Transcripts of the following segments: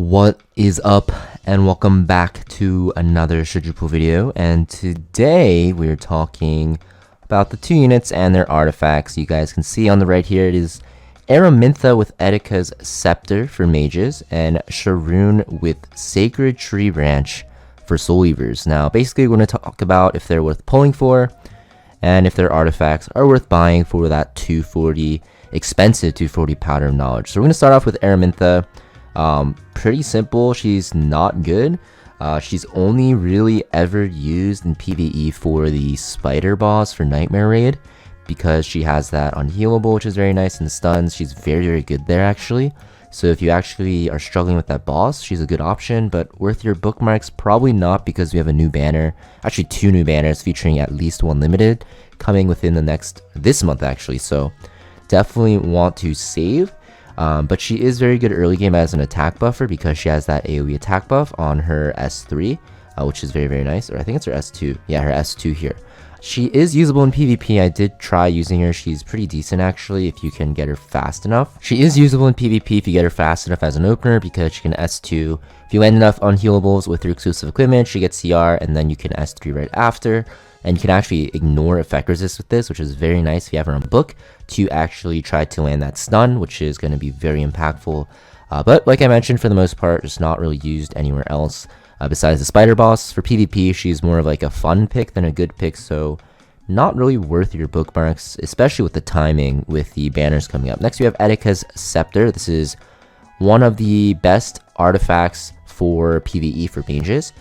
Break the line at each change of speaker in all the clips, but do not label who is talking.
What is up, and welcome back to another Shijuku video. And today we're talking about the two units and their artifacts. You guys can see on the right here, it is Aramintha with Etika's Scepter for mages and Sharun with Sacred Tree Branch for soul weavers. Now basically we're going to talk about if they're worth pulling for and if their artifacts are worth buying for that 240 expensive 240 powder of knowledge. So we're going to start off with Aramintha. Pretty simple. She's not good. She's only really ever used in PvE for the spider boss for Nightmare Raid because she has that unhealable, which is very nice, and stuns. She's very good there actually. So if you actually are struggling with that boss, she's a good option, but worth your bookmarks? Probably not, because we have a new banner, actually two new banners featuring at least one limited coming within this month actually. So definitely want to save. But she is very good early game as an attack buffer because she has that AoE attack buff on her S3, which is very nice. Or I think it's her S2. Yeah, her S2 here. She is usable in PvP. I did try using her. She's pretty decent actually if you can get her fast enough. She is usable in PvP if you get her fast enough as an opener because she can S2. If you land enough unhealables with your exclusive equipment, she gets CR and then you can S3 right after. And you can actually ignore effect resist with this, which is very nice if you have her on book to actually try to land that stun, which is going to be very impactful. But like I mentioned, for the most part, it's not really used anywhere else besides the spider boss. For PvP, she's more of like a fun pick than a good pick, so not really worth your bookmarks, especially with the timing with the banners coming up. Next, we have Etika's Scepter. This is one of the best artifacts for PvE for mages.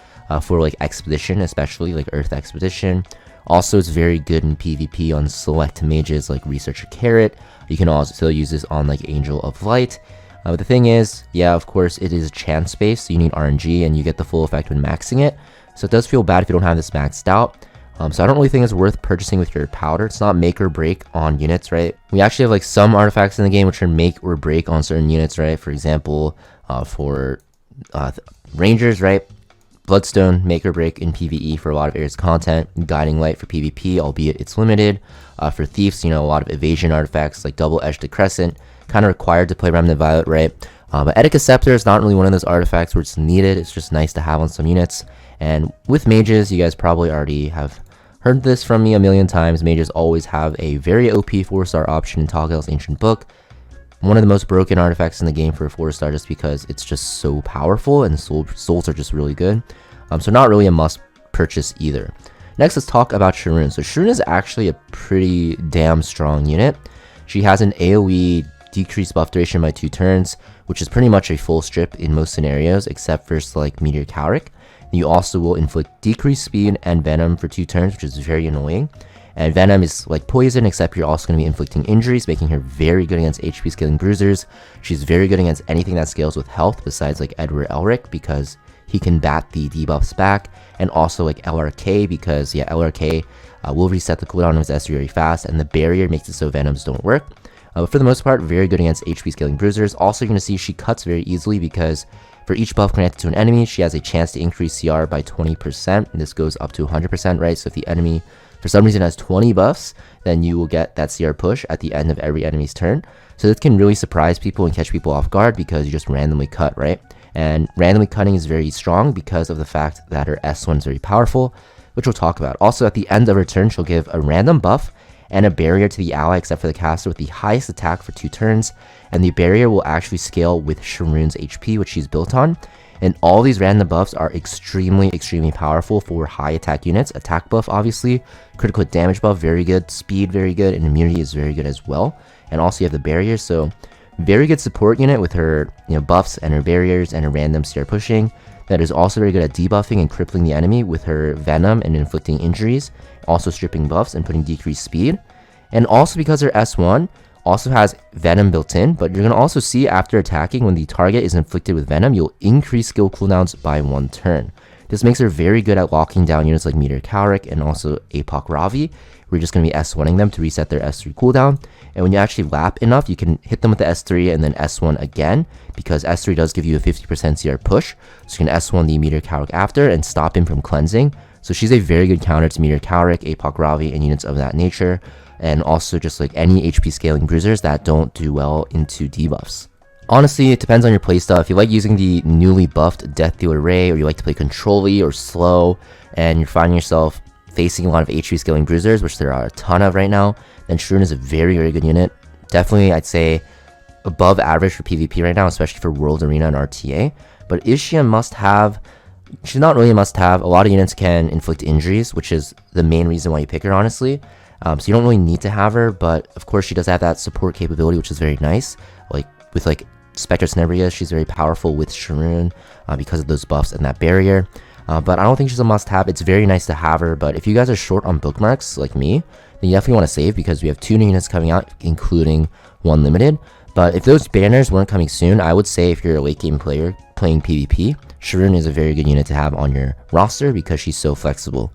For like Expedition, especially like Earth Expedition. Also, it's very good in PvP on select mages like Researcher Carrot. You can also still use this on like Angel of Light. But the thing is, yeah, of course, it is chance based, so you need RNG and you get the full effect when maxing it. So it does feel bad if you don't have this maxed out. So I don't really think it's worth purchasing with your powder. It's not make or break on units, right? We actually have like some artifacts in the game which are make or break on certain units, right? For example, for Rangers, right? Bloodstone, make or break in PvE for a lot of areas content. Guiding Light for PvP, albeit it's limited. For Thieves, a lot of evasion artifacts like Double-Edged Crescent, kind of required to play Remnant Violet, right? But Etika's Scepter is not really one of those artifacts where it's needed. It's just nice to have on some units. And with mages, you guys probably already have heard this from me a million times. Mages always have a very OP 4-star option in Toggel's Ancient Book. One of the most broken artifacts in the game for a 4-star just because it's just so powerful and souls are just really good. So not really a must purchase either. Next, let's talk about Sharun. So Sharun is actually a pretty damn strong unit. She has an AoE decreased buff duration by 2 turns, which is pretty much a full strip in most scenarios except for like Meteor Cowrick. You also will inflict decreased speed and venom for 2 turns, which is very annoying. And Venom is like poison, except you're also going to be inflicting injuries, making her very good against HP scaling bruisers. She's very good against anything that scales with health, besides like Edward Elric, because he can bat the debuffs back, and also like LRK, because yeah, LRK will reset the cooldown of his S very fast, and the barrier makes it so Venoms don't work. But for the most part, very good against HP scaling bruisers. Also, you're going to see she cuts very easily because for each buff granted to an enemy, she has a chance to increase CR by 20%, and this goes up to 100%, right? So if the enemy for some reason has 20 buffs, then you will get that CR push at the end of every enemy's turn. So this can really surprise people and catch people off guard because you just randomly cut, right? And randomly cutting is very strong because of the fact that her S1 is very powerful, which we'll talk about. Also, at the end of her turn, she'll give a random buff and a barrier to the ally except for the caster with the highest attack for 2 turns, and the barrier will actually scale with Sharun's HP, which she's built on. And all these random buffs are extremely powerful for high attack units. Attack buff, obviously. Critical damage buff, very good. Speed, very good. And immunity is very good as well. And also you have the barriers, so very good support unit with her buffs and her barriers and her random CR pushing. That is also very good at debuffing and crippling the enemy with her venom and inflicting injuries. Also stripping buffs and putting decreased speed. And also because her S1 also has venom built in, but you're going to also see after attacking, when the target is inflicted with venom, you'll increase skill cooldowns by 1 turn. This makes her very good at locking down units like Meteor Cowrick and also Apoc Ravi. We're just going to be S1ing them to reset their S3 cooldown. And when you actually lap enough, you can hit them with the S3 and then S1 again, because S3 does give you a 50% CR push. So you can S1 the Meteor Cowrick after and stop him from cleansing. So she's a very good counter to Meteor Cowrick, Apoc Ravi, and units of that nature. And also just like any HP scaling bruisers that don't do well into debuffs. Honestly, it depends on your playstyle. If you like using the newly buffed Death Dealer Ray, or you like to play Control-y or slow, and you're finding yourself facing a lot of HP scaling bruisers, which there are a ton of right now, then Sharun is a very, very good unit. Definitely, I'd say above average for PvP right now, especially for World Arena and RTA. But is she a must-have? She's not really a must-have. A lot of units can inflict injuries, which is the main reason why you pick her, honestly. So you don't really need to have her, but of course she does have that support capability, which is very nice. Like with like Spectre Tenebria, she's very powerful with Sharun because of those buffs and that barrier. But I don't think she's a must-have. It's very nice to have her, but if you guys are short on bookmarks like me, then you definitely want to save because we have 2 new units coming out, including 1 limited. But if those banners weren't coming soon, I would say if you're a late game player playing PvP, Sharun is a very good unit to have on your roster because she's so flexible.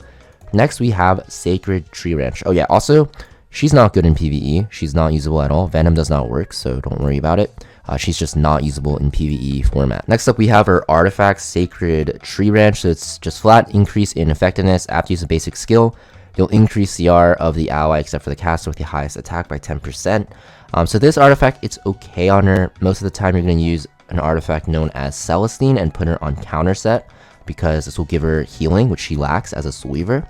Next, we have Sacred Tree Ranch. Oh yeah, also, she's not good in PvE. She's not usable at all. Venom does not work, so don't worry about it. She's just not usable in PvE format. Next up, we have our artifact, Sacred Tree Ranch. So it's just flat increase in effectiveness. After you use a basic skill, you'll increase CR of the ally except for the caster with the highest attack by 10%. So this artifact, it's okay on her. Most of the time, you're going to use an artifact known as Celestine and put her on counter set because this will give her healing, which she lacks as a Soul Weaver.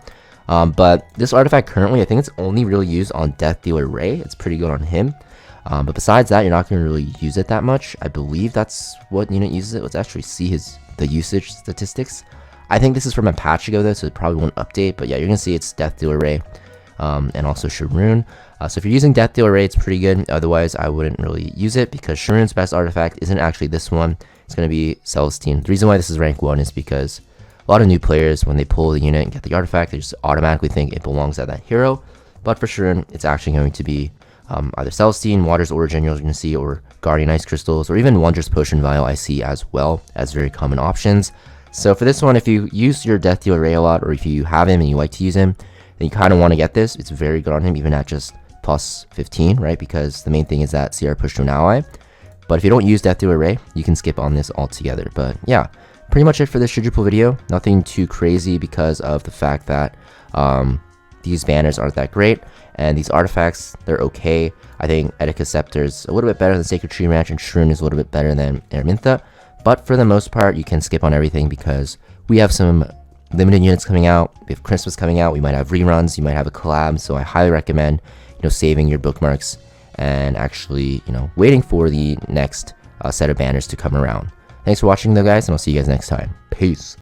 But this artifact currently, I think it's only really used on Death Dealer Ray. It's pretty good on him. But besides that, you're not going to really use it that much. I believe that's what unit uses it. Let's actually see the usage statistics. I think this is from a patch ago though, so it probably won't update. But yeah, you're going to see it's Death Dealer Ray and also Sharun. So if you're using Death Dealer Ray, it's pretty good. Otherwise, I wouldn't really use it because Sharun's best artifact isn't actually this one. It's going to be Celestine. The reason why this is rank 1 is because a lot of new players, when they pull the unit and get the artifact, they just automatically think it belongs at that hero. But for Sharun, it's actually going to be either Celestine, Water's Origin you're going to see, or Guardian Ice Crystals, or even Wondrous Potion Vial I see as well as very common options. So for this one, if you use your Death Dealer Ray a lot, or if you have him and you like to use him, then you kind of want to get this. It's very good on him, even at just plus 15, right? Because the main thing is that CR push to an ally. But if you don't use Death Dealer Ray, you can skip on this altogether. But yeah, pretty much it for this Shijupul video. Nothing too crazy because of the fact that these banners aren't that great. And these artifacts, they're okay. I think Etika Scepter's a little bit better than Sacred Tree Ranch, and Sharun is a little bit better than Aramintha. But for the most part, you can skip on everything because we have some limited units coming out. We have Christmas coming out. We might have reruns. You might have a collab. So I highly recommend, saving your bookmarks and actually, waiting for the next set of banners to come around. Thanks for watching though, guys, and I'll see you guys next time. Peace.